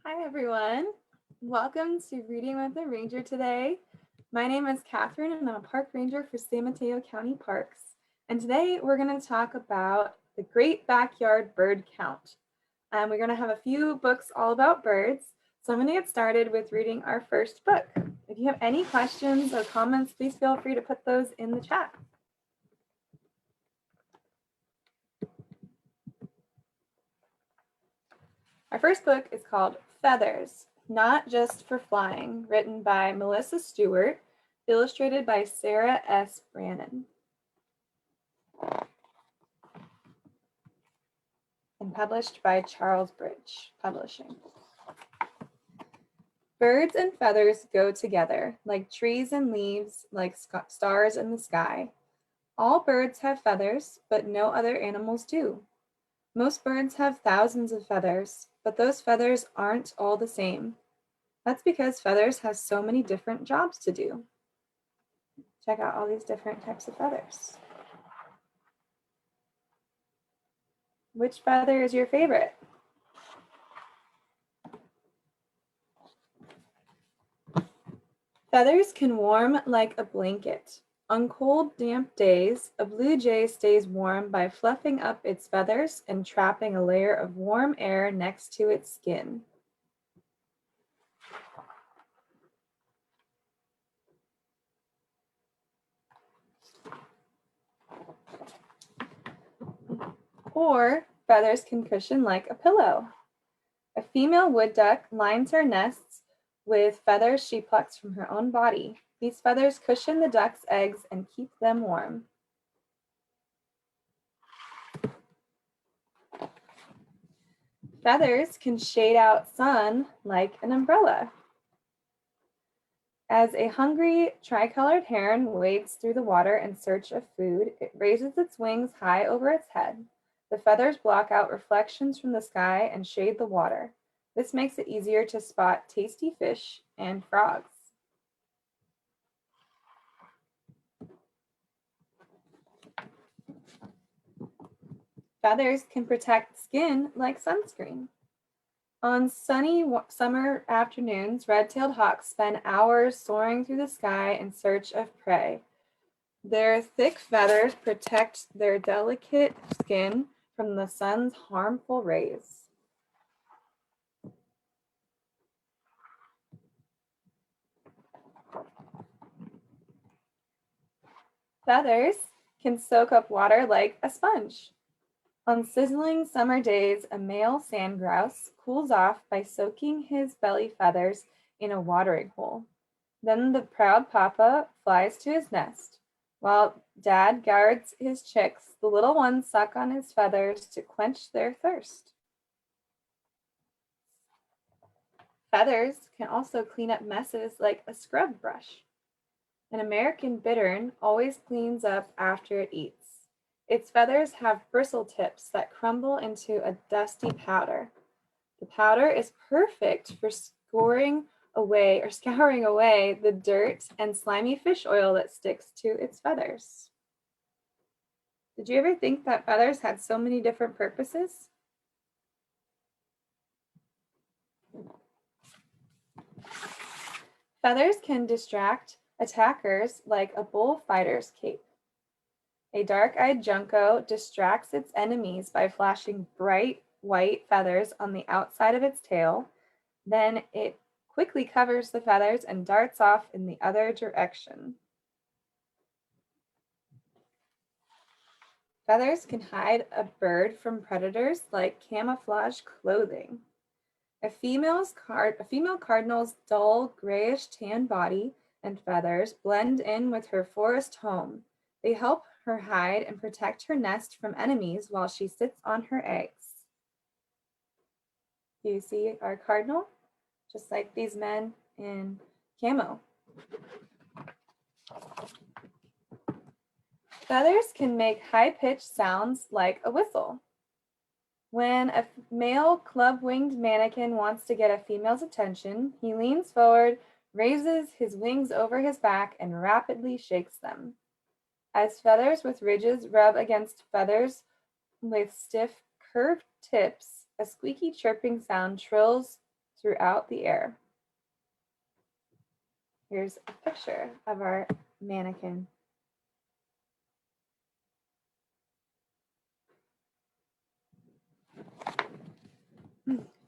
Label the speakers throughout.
Speaker 1: Hi, everyone. Welcome to Reading with the Ranger today. My name is Catherine, and I'm a park ranger for San Mateo County Parks. And today we're going to talk about the Great Backyard Bird Count. We're going to have a few books all about birds. So I'm going to get started with reading our first book. If you have any questions or comments, please feel free to put those in the chat. Our first book is called Feathers, Not Just for Flying, written by Melissa Stewart, illustrated by Sarah S. Brannon, and published by Charles Bridge Publishing. Birds and feathers go together, like trees and leaves, like stars in the sky. All birds have feathers, but no other animals do. Most birds have thousands of feathers, but those feathers aren't all the same. That's because feathers have so many different jobs to do. Check out all these different types of feathers. Which feather is your favorite? Feathers can warm like a blanket. On cold, damp days, a blue jay stays warm by fluffing up its feathers and trapping a layer of warm air next to its skin. Or feathers can cushion like a pillow. A female wood duck lines her nests with feathers she plucks from her own body. These feathers cushion the duck's eggs and keep them warm. Feathers can shade out sun like an umbrella. As a hungry tricolored heron wades through the water in search of food, it raises its wings high over its head. The feathers block out reflections from the sky and shade the water. This makes it easier to spot tasty fish and frogs. Feathers can protect skin like sunscreen. On sunny summer afternoons, red-tailed hawks spend hours soaring through the sky in search of prey. Their thick feathers protect their delicate skin from the sun's harmful rays. Feathers can soak up water like a sponge. On sizzling summer days, a male sand grouse cools off by soaking his belly feathers in a watering hole. Then the proud papa flies to his nest. While dad guards his chicks, the little ones suck on his feathers to quench their thirst. Feathers can also clean up messes like a scrub brush. An American bittern always cleans up after it eats. Its feathers have bristle tips that crumble into a dusty powder. The powder is perfect for scouring away the dirt and slimy fish oil that sticks to its feathers. Did you ever think that feathers had so many different purposes? Feathers can distract attackers like a bullfighter's cape. A dark-eyed junco distracts its enemies by flashing bright white feathers on the outside of its tail. Then it quickly covers the feathers and darts off in the other direction. Feathers can hide a bird from predators like camouflage clothing. A female cardinal's dull grayish tan body and feathers blend in with her forest home. They help her hide and protect her nest from enemies while she sits on her eggs. Do you see our cardinal? Just like these men in camo. Feathers can make high-pitched sounds like a whistle. When a male club-winged mannequin wants to get a female's attention, he leans forward, raises his wings over his back, and rapidly shakes them. As feathers with ridges rub against feathers with stiff, curved tips, a squeaky chirping sound trills throughout the air. Here's a picture of our mannequin.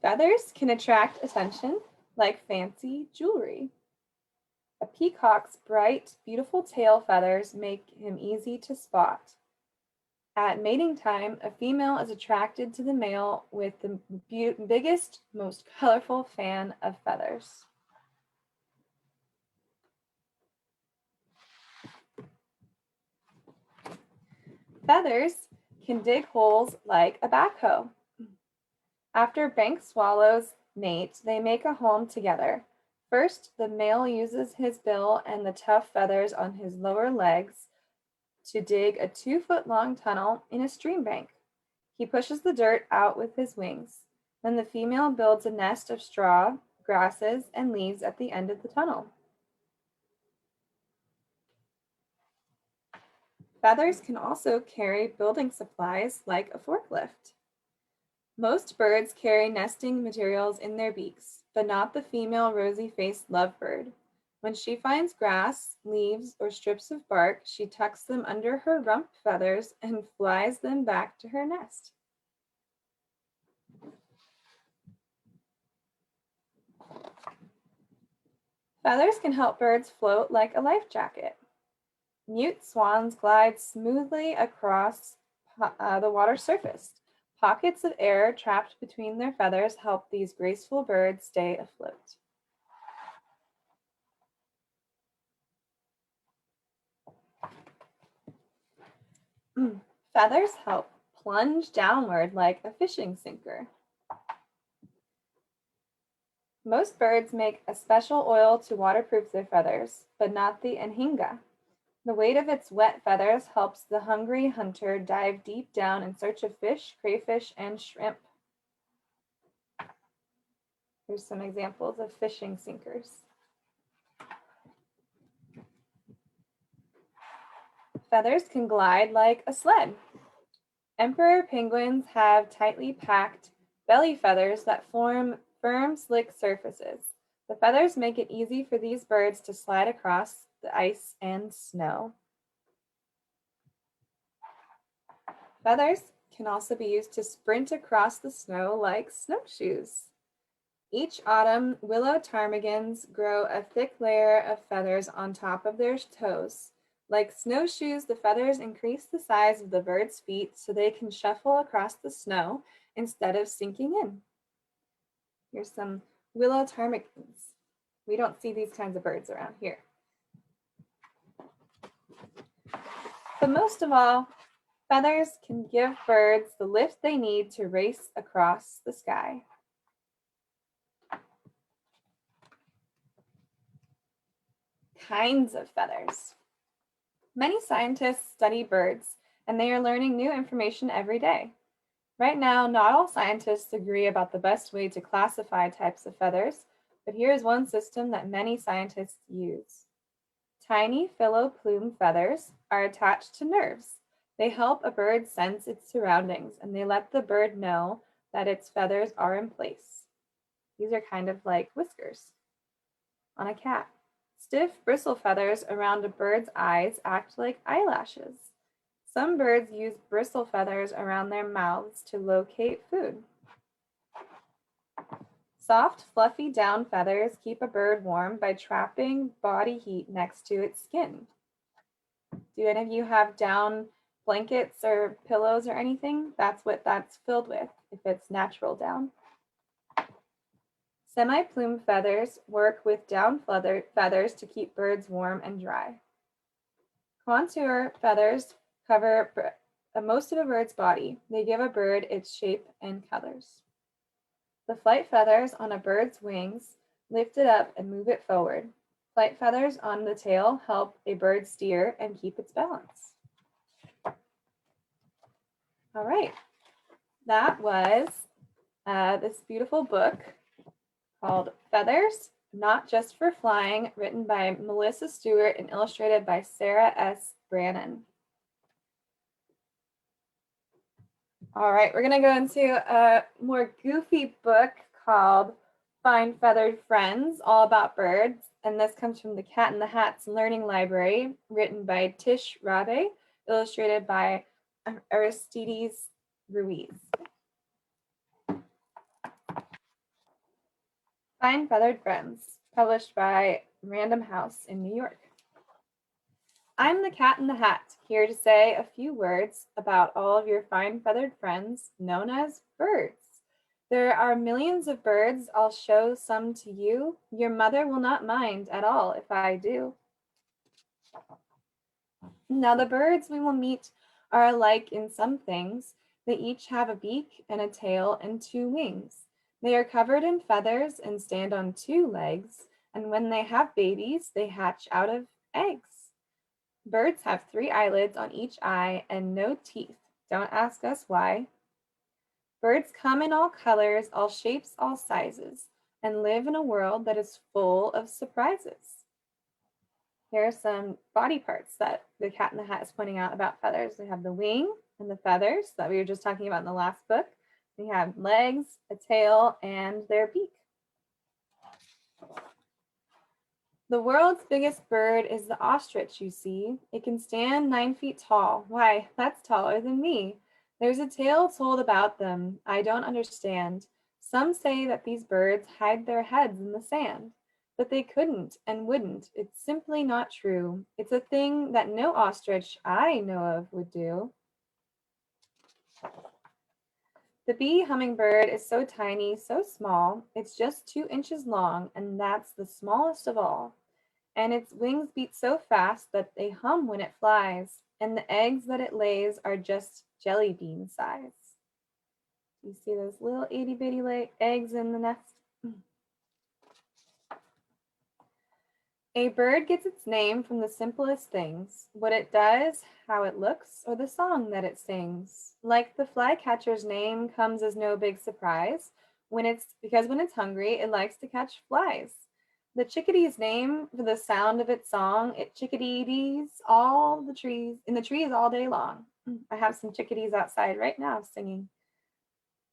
Speaker 1: Feathers can attract attention like fancy jewelry. A peacock's bright, beautiful tail feathers make him easy to spot. At mating time, a female is attracted to the male with the biggest, most colorful fan of feathers. Feathers can dig holes like a backhoe. After bank swallows mate, they make a home together. First, the male uses his bill and the tough feathers on his lower legs to dig a 2-foot-long tunnel in a stream bank. He pushes the dirt out with his wings. Then the female builds a nest of straw, grasses, and leaves at the end of the tunnel. Feathers can also carry building supplies like a forklift. Most birds carry nesting materials in their beaks, but not the female rosy-faced lovebird. When she finds grass, leaves, or strips of bark, she tucks them under her rump feathers and flies them back to her nest. Feathers can help birds float like a life jacket. Mute swans glide smoothly across the water's surface. Pockets of air trapped between their feathers help these graceful birds stay afloat. Feathers help plunge downward like a fishing sinker. Most birds make a special oil to waterproof their feathers, but not the anhinga. The weight of its wet feathers helps the hungry hunter dive deep down in search of fish, crayfish, and shrimp. Here's some examples of fishing sinkers. Feathers can glide like a sled. Emperor penguins have tightly packed belly feathers that form firm, slick surfaces. The feathers make it easy for these birds to slide across the ice and snow. Feathers can also be used to sprint across the snow like snowshoes. Each autumn, willow ptarmigans grow a thick layer of feathers on top of their toes. Like snowshoes, the feathers increase the size of the bird's feet so they can shuffle across the snow instead of sinking in. Here's some willow ptarmigans. We don't see these kinds of birds around here. But most of all, feathers can give birds the lift they need to race across the sky. Kinds of feathers. Many scientists study birds, and they are learning new information every day. Right now, not all scientists agree about the best way to classify types of feathers, but here is one system that many scientists use. Tiny filoplume feathers are attached to nerves. They help a bird sense its surroundings, and they let the bird know that its feathers are in place. These are kind of like whiskers on a cat. Stiff bristle feathers around a bird's eyes act like eyelashes. Some birds use bristle feathers around their mouths to locate food. Soft, fluffy down feathers keep a bird warm by trapping body heat next to its skin. Do any of you have down blankets or pillows or anything? That's what that's filled with, if it's natural down. Semi-plume feathers work with down feathers to keep birds warm and dry. Contour feathers cover most of a bird's body. They give a bird its shape and colors. The flight feathers on a bird's wings lift it up and move it forward. Flight feathers on the tail help a bird steer and keep its balance. All right, that was this beautiful book called Feathers, Not Just for Flying, written by Melissa Stewart and illustrated by Sarah S. Brannon. All right, we're going to go into a more goofy book called Find Feathered Friends, all about birds. And this comes from the Cat in the Hat's Learning Library, written by Tish Rabe, illustrated by Aristides Ruiz. Find Feathered Friends, published by Random House in New York. I'm the Cat in the Hat, here to say a few words about all of your fine feathered friends known as birds. There are millions of birds. I'll show some to you. Your mother will not mind at all if I do. Now, the birds we will meet are alike in some things. They each have a beak and a tail and two wings. They are covered in feathers and stand on two legs. And when they have babies, they hatch out of eggs. Birds have 3 eyelids on each eye and no teeth. Don't ask us why. Birds come in all colors, all shapes, all sizes, and live in a world that is full of surprises. Here are some body parts that the Cat in the Hat is pointing out about feathers. We have the wing and the feathers that we were just talking about in the last book. We have legs, a tail, and their beak. The world's biggest bird is the ostrich, you see. It can stand 9 feet tall. Why, that's taller than me. There's a tale told about them I don't understand. Some say that these birds hide their heads in the sand, but they couldn't and wouldn't. It's simply not true. It's a thing that no ostrich I know of would do. The bee hummingbird is so tiny, so small, it's just 2 inches long, and that's the smallest of all. And its wings beat so fast that they hum when it flies, and the eggs that it lays are just jelly bean size. You see those little itty bitty eggs in the nest? A bird gets its name from the simplest things, what it does, how it looks, or the song that it sings. Like the flycatcher's name comes as no big surprise, because when it's hungry, it likes to catch flies. The chickadee's name for the sound of its song, it chickadees in the trees all day long. I have some chickadees outside right now singing.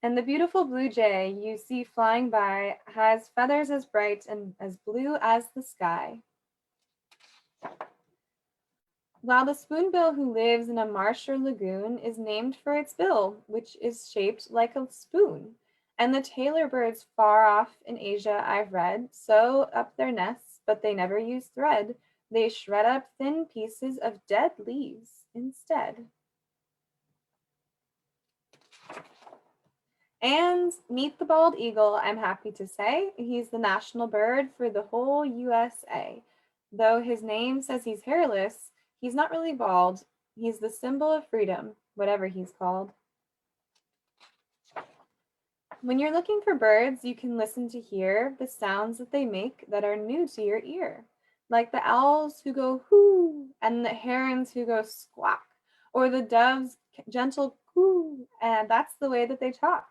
Speaker 1: And the beautiful blue jay you see flying by has feathers as bright and as blue as the sky. While the spoonbill who lives in a marsh or lagoon is named for its bill, which is shaped like a spoon. And the tailor birds far off in Asia I've read sew up their nests, but they never use thread. They shred up thin pieces of dead leaves instead. And meet the bald eagle, I'm happy to say. He's the national bird for the whole USA. Though his name says he's hairless, he's not really bald. He's the symbol of freedom, whatever he's called. When you're looking for birds, you can listen to hear the sounds that they make that are new to your ear, like the owls who go hoo and the herons who go squawk, or the doves' gentle coo, and that's the way that they talk,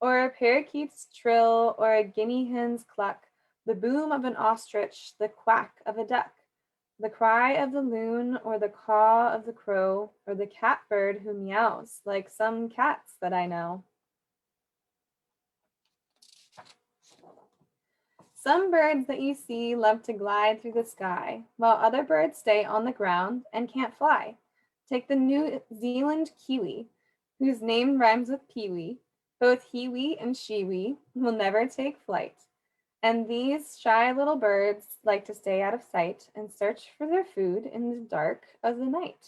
Speaker 1: or a parakeet's trill, or a guinea hen's cluck, the boom of an ostrich, the quack of a duck, the cry of the loon, or the caw of the crow, or the catbird who meows like some cats that I know. Some birds that you see love to glide through the sky, while other birds stay on the ground and can't fly. Take the New Zealand kiwi, whose name rhymes with peewee. Both he-wee and she-wee will never take flight. And these shy little birds like to stay out of sight and search for their food in the dark of the night.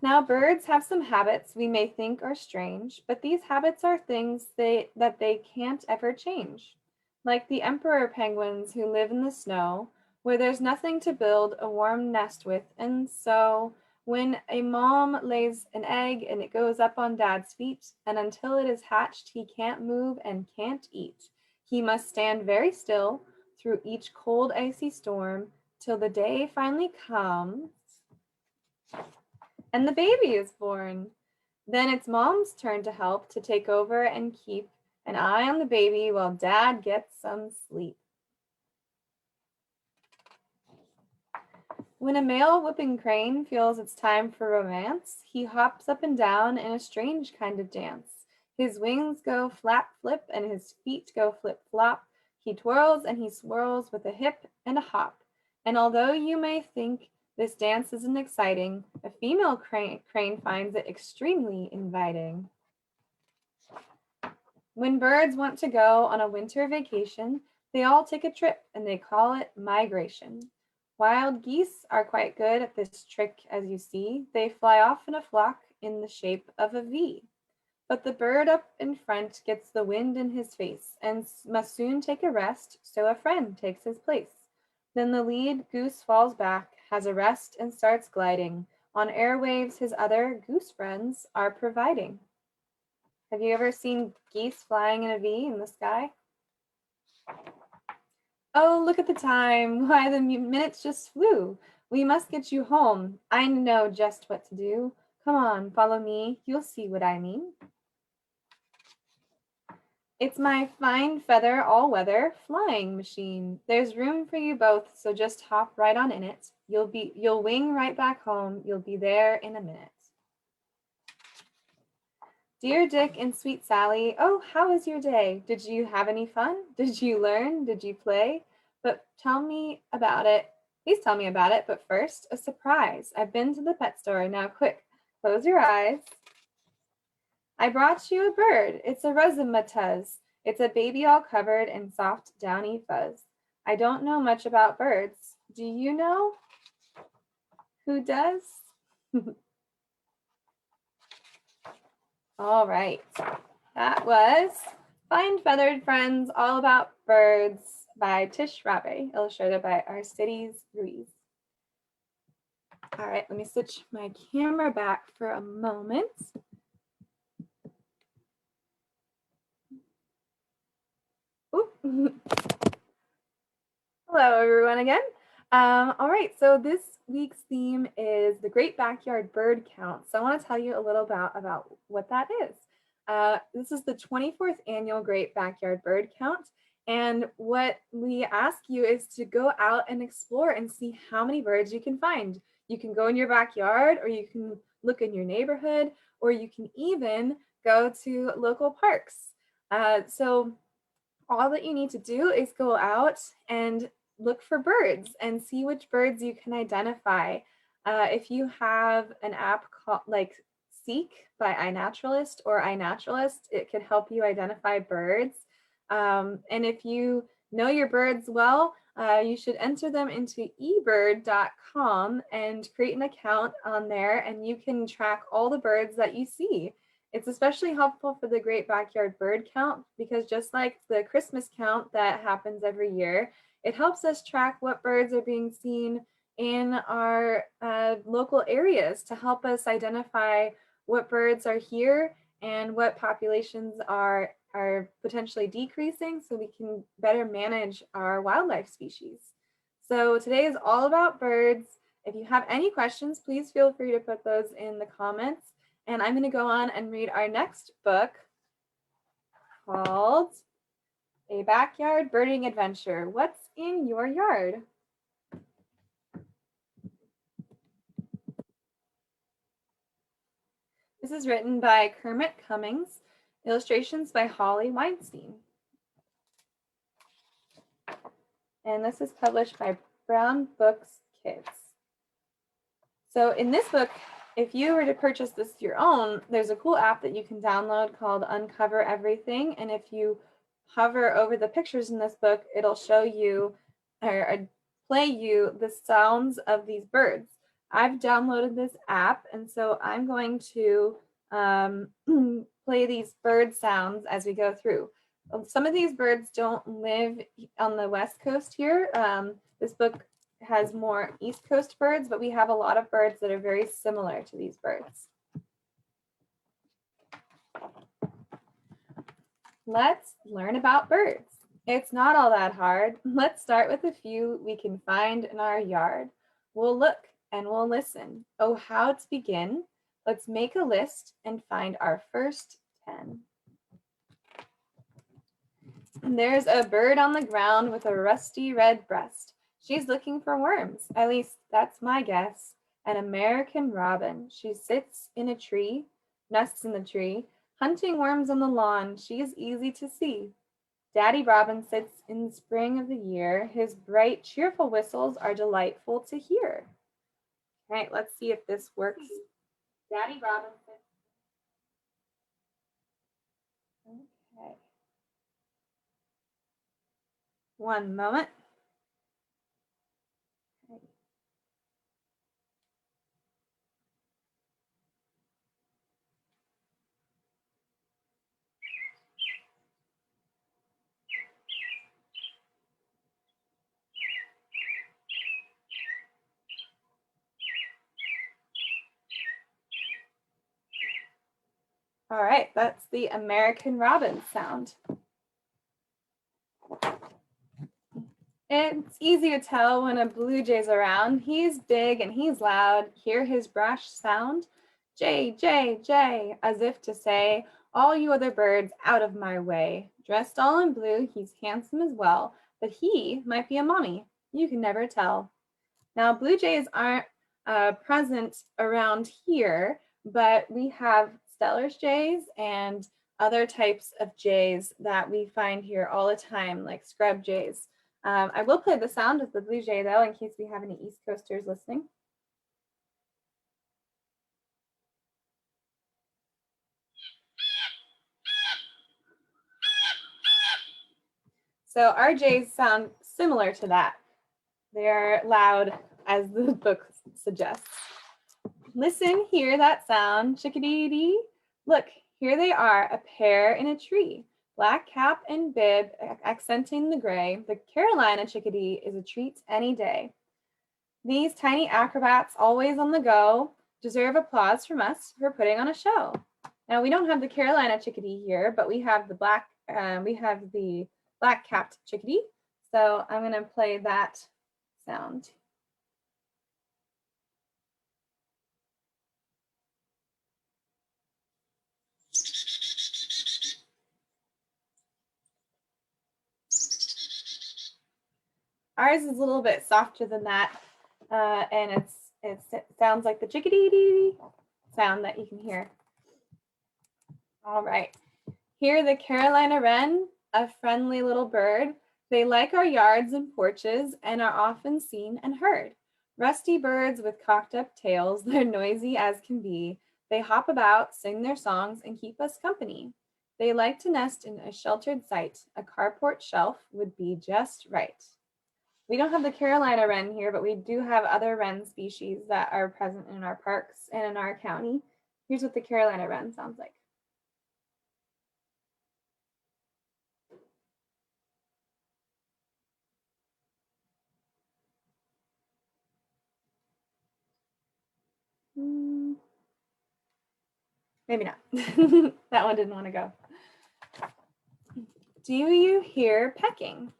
Speaker 1: Now, birds have some habits we may think are strange, but these habits are things that they can't ever change. Like the emperor penguins who live in the snow, where there's nothing to build a warm nest with, and so when a mom lays an egg and it goes up on dad's feet, and until it is hatched, he can't move and can't eat. He must stand very still through each cold, icy storm till the day finally comes and the baby is born. Then it's mom's turn to help to take over and keep an eye on the baby while dad gets some sleep. When a male whooping crane feels it's time for romance, he hops up and down in a strange kind of dance. His wings go flap flip and his feet go flip flop. He twirls and he swirls with a hip and a hop. And although you may think this dance isn't exciting, a female crane finds it extremely inviting. When birds want to go on a winter vacation, they all take a trip and they call it migration. Wild geese are quite good at this trick, as you see. They fly off in a flock in the shape of a V. But the bird up in front gets the wind in his face and must soon take a rest, so a friend takes his place. Then the lead goose falls back, has a rest, and starts gliding on airwaves his other goose friends are providing. Have you ever seen geese flying in a V in the sky? Oh, look at the time. Why, the minutes just flew. We must get you home. I know just what to do. Come on, follow me. You'll see what I mean. It's my fine feather all-weather flying machine. There's room for you both, so just hop right on in it. You'll wing right back home. You'll be there in a minute. Dear Dick and sweet Sally, oh, how was your day? Did you have any fun? Did you learn? Did you play? But tell me about it. Please tell me about it. But first, a surprise. I've been to the pet store. Now, quick, close your eyes. I brought you a bird. It's a rosematuz. It's a baby all covered in soft, downy fuzz. I don't know much about birds. Do you know? Who does? All right, that was Fine Feathered Friends, All About Birds by Tish Rabe, illustrated by Aristides Ruiz. All right, let me switch my camera back for a moment. Hello, everyone, again. All right, so this week's theme is the Great Backyard Bird Count. So I want to tell you a little about what that is. This is the 24th annual Great Backyard Bird Count. And what we ask you is to go out and explore and see how many birds you can find. You can go in your backyard, or you can look in your neighborhood, or you can even go to local parks. So all that you need to do is go out and look for birds and see which birds you can identify. If you have an app called like Seek by iNaturalist or iNaturalist, it can help you identify birds. And if you know your birds well, you should enter them into ebird.com and create an account on there, and you can track all the birds that you see. It's especially helpful for the Great Backyard Bird Count because just like the Christmas count that happens every year, it helps us track what birds are being seen in our local areas to help us identify what birds are here and what populations are potentially decreasing so we can better manage our wildlife species. So today is all about birds. If you have any questions, please feel free to put those in the comments. And I'm going to go on and read our next book called A Backyard Birding Adventure. What's in your yard? This is written by Kermit Cummings, illustrations by Holly Weinstein. And this is published by Brown Books Kids. So in this book, if you were to purchase this your own, there's a cool app that you can download called Uncover Everything. And if you hover over the pictures in this book, it'll show you or play you the sounds of these birds. I've downloaded this app, and so I'm going to play these bird sounds as we go through. Some of these birds don't live on the West Coast here. This book has more East Coast birds, but we have a lot of birds that are very similar to these birds. Let's learn about birds. It's not all that hard. Let's start with a few we can find in our yard. We'll look and we'll listen. Oh, how to begin? Let's make a list and find our first 10. And there's a bird on the ground with a rusty red breast. She's looking for worms, at least that's my guess. An American robin. She sits in a tree, nests in the tree. hunting worms on the lawn. She is easy to see. Daddy Robin sits in the spring of the year. His bright, cheerful whistles are delightful to hear. All right, let's see if this works. Daddy Robin sits. Okay. One moment. Okay. All right, that's the American robin sound. It's easy to tell when a blue jay's around. He's big and he's loud. Hear his brash sound? Jay, Jay, Jay, as if to say, all you other birds out of my way. Dressed all in blue, he's handsome as well, but he might be a mommy. You can never tell. Now, blue jays aren't present around here, but we have Steller's jays and other types of jays that we find here all the time, like scrub jays. I will play the sound of the blue jay, though, in case we have any East Coasters listening. So our jays sound similar to that. They're loud, as the book suggests. Listen, hear that sound, chickadee-dee. Look, here they are, a pair in a tree. Black cap and bib accenting the gray. The Carolina chickadee is a treat any day. These tiny acrobats, always on the go, deserve applause from us for putting on a show. Now we don't have the Carolina chickadee here, but we have the black-capped chickadee. So I'm going to play that sound. Ours is a little bit softer than that, and it sounds like the chickadee sound that you can hear. All right, here the Carolina wren, a friendly little bird. They like our yards and porches and are often seen and heard. Rusty birds with cocked up tails, they're noisy as can be. They hop about, sing their songs, and keep us company. They like to nest in a sheltered site. A carport shelf would be just right. We don't have the Carolina wren here, but we do have other wren species that are present in our parks and in our county. Here's what the Carolina wren sounds like. Maybe not. That one didn't want to go. Do you hear pecking?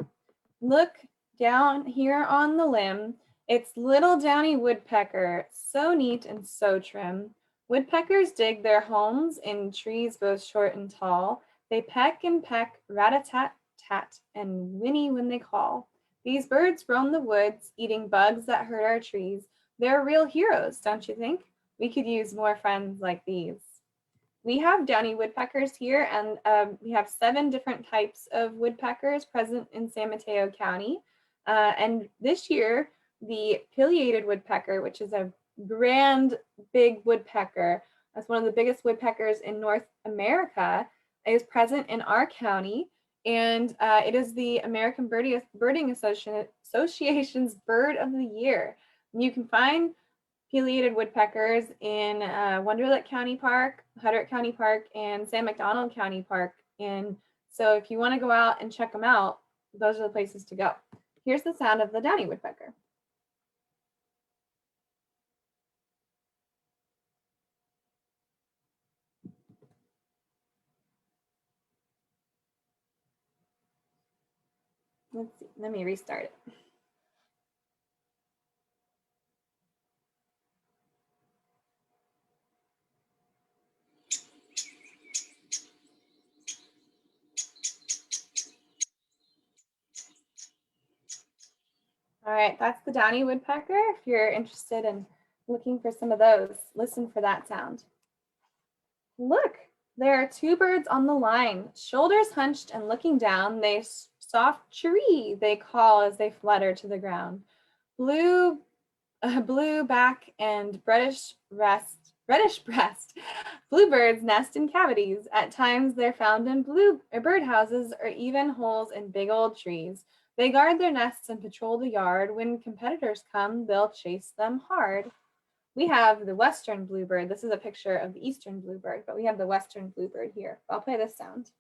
Speaker 1: Look down here on the limb. It's little downy woodpecker, so neat and so trim. Woodpeckers dig their homes in trees both short and tall. They peck and peck, rat-a-tat-tat, and whinny when they call. These birds roam the woods, eating bugs that hurt our trees. They're real heroes, don't you think? We could use more friends like these. We have downy woodpeckers here, and we have 7 different types of woodpeckers present in San Mateo County. And this year, the pileated woodpecker, which is a grand big woodpecker, that's one of the biggest woodpeckers in North America, is present in our county. And it is the American Birding Association's Bird of the Year. You can find pileated woodpeckers in Wonderlick County Park, Huddart County Park, and San McDonald County Park. And so if you want to go out and check them out, those are the places to go. Here's the sound of the downy woodpecker. Let's see, let me restart it. All right, that's the downy woodpecker. If you're interested in looking for some of those, listen for that sound. Look, There are two birds on the line, shoulders hunched and looking down. They soft chiree, they call as they flutter to the ground. Blue, blue back and reddish breast. Bluebirds nest in cavities. At times they're found in birdhouses or even holes in big old trees. They guard their nests and patrol the yard. When competitors come, they'll chase them hard. We have the western bluebird. This is a picture of the eastern bluebird, but we have the western bluebird here. I'll play this sound.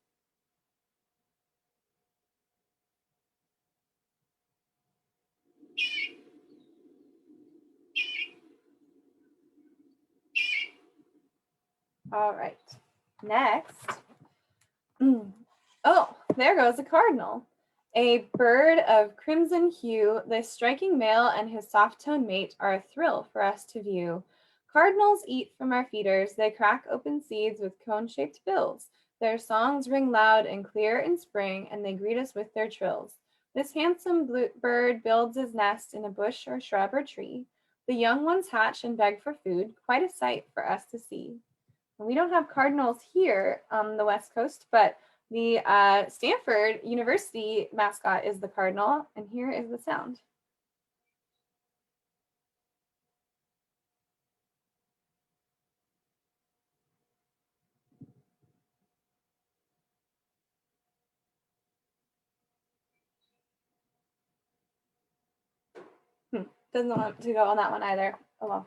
Speaker 1: All right, next. Oh, there goes a cardinal. A bird of crimson hue, the striking male and his soft-toned mate are a thrill for us to view. Cardinals eat from our feeders, they crack open seeds with cone-shaped bills. Their songs ring loud and clear in spring, and they greet us with their trills. This handsome bird builds his nest in a bush or shrub or tree. The young ones hatch and beg for food, quite a sight for us to see. We don't have cardinals here on the West Coast, but the Stanford University mascot is the cardinal, and here is the sound. Doesn't want to go on that one either. Oh well.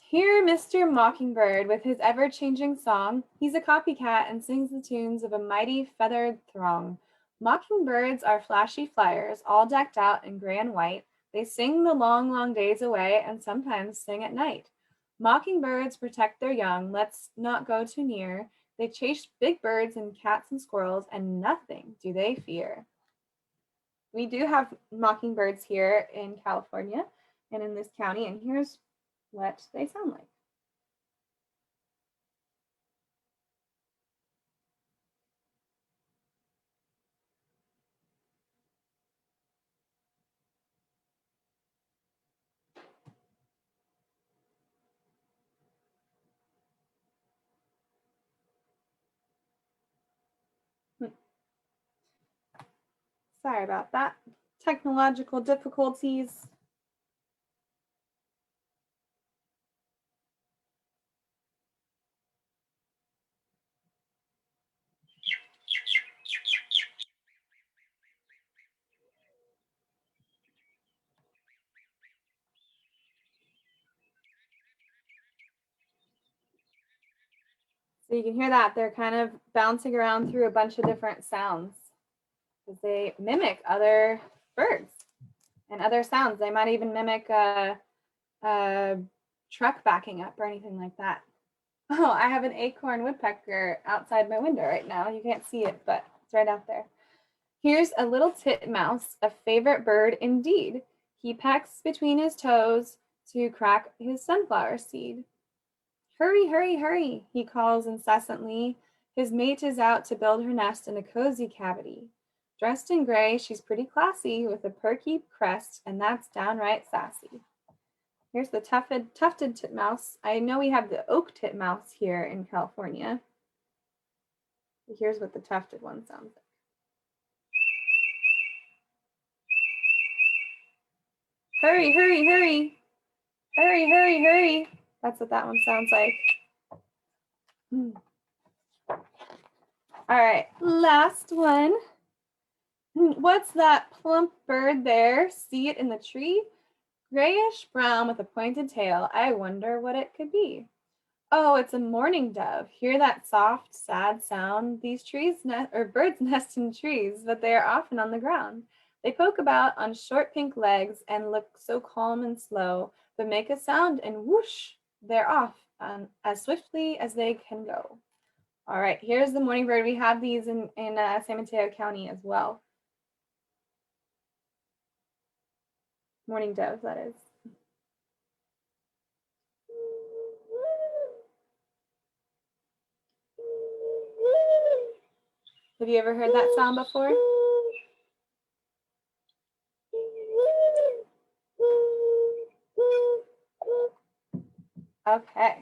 Speaker 1: Hear Mr. Mockingbird with his ever-changing song. He's a copycat and sings the tunes of a mighty feathered throng. Mockingbirds are flashy flyers, all decked out in gray and white. They sing the long, long days away and sometimes sing at night. Mockingbirds protect their young. Let's not go too near. They chase big birds and cats and squirrels, and nothing do they fear. We do have mockingbirds here in California and in this county, and here's what they sound like. Sorry about that. Technological difficulties. So you can hear that. They're kind of bouncing around through a bunch of different sounds because they mimic other birds and other sounds. They might even mimic a truck backing up or anything like that. Oh, I have an acorn woodpecker outside my window right now. You can't see it, but it's right out there. Here's a little titmouse, a favorite bird indeed. He pecks between his toes to crack his sunflower seed. Hurry, hurry, hurry, he calls incessantly. His mate is out to build her nest in a cozy cavity. Dressed in gray, she's pretty classy with a perky crest, and that's downright sassy. Here's the tufted titmouse. I know we have the oak titmouse here in California. Here's what the tufted one sounds like. Hurry, hurry, hurry. Hurry, hurry, hurry. That's what that one sounds like. All right, last one. What's that plump bird there? See it in the tree? Grayish brown with a pointed tail. I wonder what it could be. Oh, it's a mourning dove. Hear that soft, sad sound? These birds nest in trees, but they are often on the ground. They poke about on short pink legs and look so calm and slow, but make a sound and whoosh, they're off as swiftly as they can go. All right, here's the mourning bird. We have these in San Mateo County as well. Mourning doves, that is. Have you ever heard that sound before? Okay.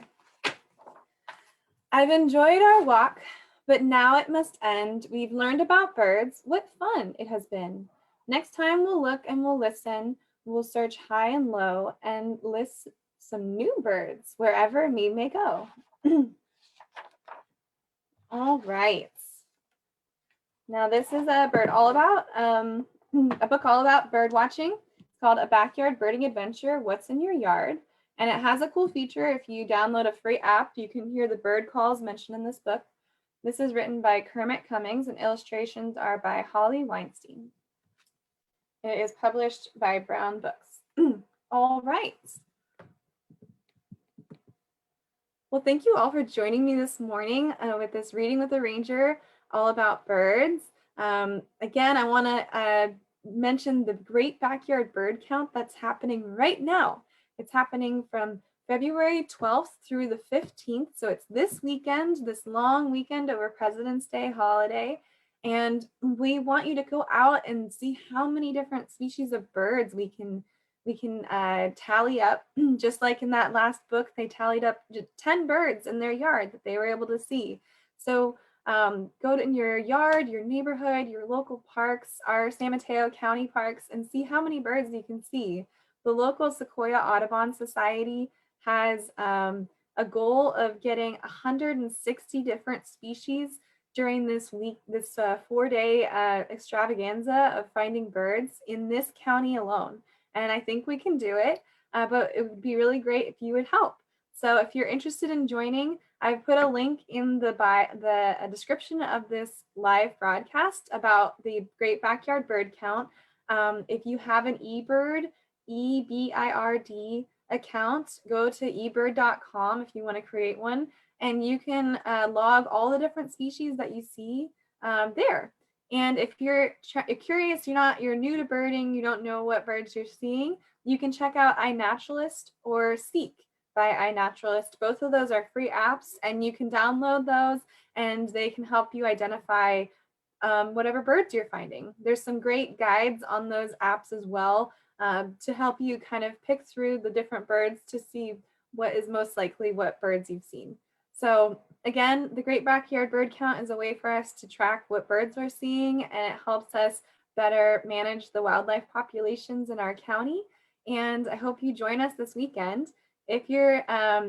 Speaker 1: I've enjoyed our walk, but now it must end. We've learned about birds. What fun it has been. Next time we'll look and we'll listen. We'll search high and low and list some new birds wherever we may go. All right. Now this is a bird all about, a book all about bird watching. It's called A Backyard Birding Adventure, What's in Your Yard? And it has a cool feature. If you download a free app, you can hear the bird calls mentioned in this book. This is written by Kermit Cummings and illustrations are by Holly Weinstein. It is published by Brown Books. All right. Well, thank you all for joining me this morning with this Reading with a Ranger all about birds. Again, I want to mention the great backyard bird count that's happening right now. It's happening from February 12th through the 15th. So it's this weekend, this long weekend over President's Day holiday. And we want you to go out and see how many different species of birds we can tally up. Just like in that last book, they tallied up 10 birds in their yard that they were able to see. So go in your yard, your neighborhood, your local parks, our San Mateo County parks, and see how many birds you can see. The local Sequoia Audubon Society has a goal of getting 160 different species during this week, this 4-day extravaganza of finding birds in this county alone. And I think we can do it, but it would be really great if you would help. So if you're interested in joining, I've put a link in the description of this live broadcast about the Great Backyard Bird Count. If you have an eBird, EBIRD account, go to ebird.com if you want to create one, and you can log all the different species that you see there. And if you're curious, you're new to birding, you don't know what birds you're seeing, you can check out iNaturalist or Seek by iNaturalist. Both of those are free apps, and you can download those, and they can help you identify whatever birds you're finding. There's some great guides on those apps as well to help you kind of pick through the different birds to see what is most likely what birds you've seen. So again, the Great Backyard Bird Count is a way for us to track what birds we're seeing, and it helps us better manage the wildlife populations in our county. And I hope you join us this weekend. If you're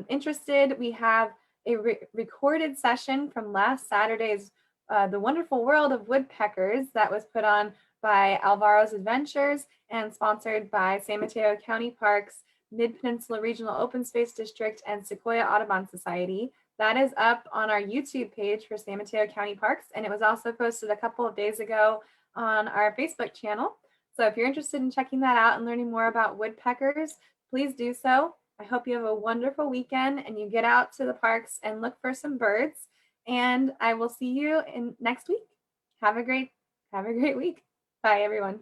Speaker 1: interested, we have a recorded session from last Saturday's The Wonderful World of Woodpeckers that was put on by Alvaro's Adventures and sponsored by San Mateo County Parks, Mid-Peninsula Regional Open Space District, and Sequoia Audubon Society. That is up on our YouTube page for San Mateo County Parks, and it was also posted a couple of days ago on our Facebook channel. So if you're interested in checking that out and learning more about woodpeckers, please do so. I hope you have a wonderful weekend and you get out to the parks and look for some birds. And I will see you in next week. Have a great week. Bye, everyone.